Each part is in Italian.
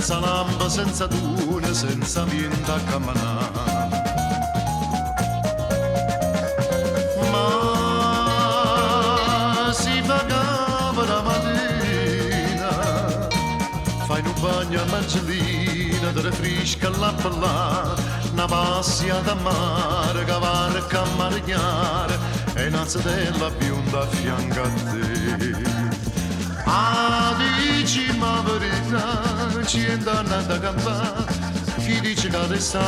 senza lampa, senza luna, senza niente a camminare. Ma si pagava la mattina, fai un bagno a Margellina, delle frisca alla palla, una passiata a mare, cavarca a marignare, e una zitella bionda a fianco a te. Ah, dici ma verità, ci è andata a campare, chi dice che adesso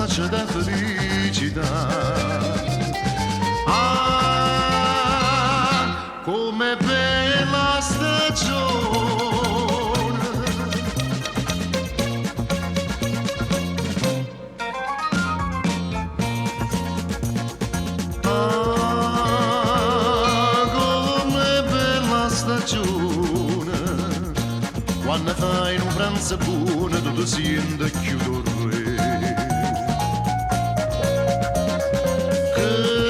c'è da felicità. Ah, come bella stagione. Ah, come bella stagione. Quando fai un pranzo buono, tutto sente chiudere. Che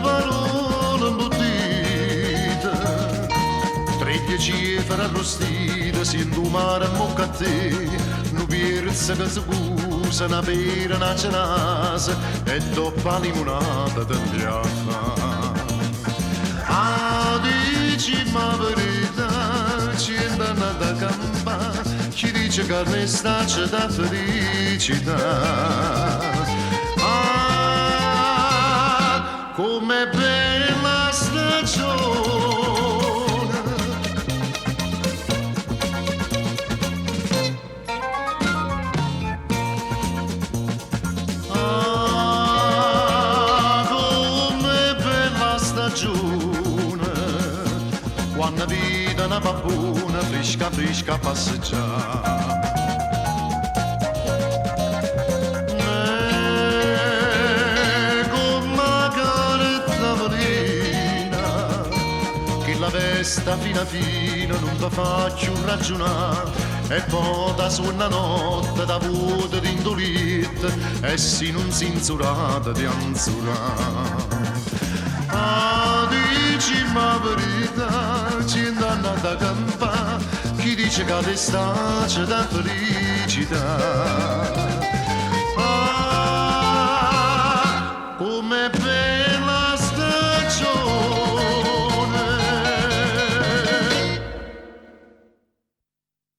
parole imbottite, 13 cifre arrostite, sento un mare a bocca a te, un pierzo che si cusa, una pera, una cenasa, e dopo la limonata te li a fa. Ah, dici ma verità, ci è andata a campare, chi dice che resta c'è da felicità. Ah, come bella stagione. Ah, come bella stagione, quando vita una babbuna fresca fresca passeggiare. Con la carezza velina, che la vesta fina fina non ti faccio ragionare, e poi da su una notte da vuoto di indolite, e si non si insurata di anzurare. Ah, dici ma verità, ci è andata a campare, chi dice che adesso c'è da felicità.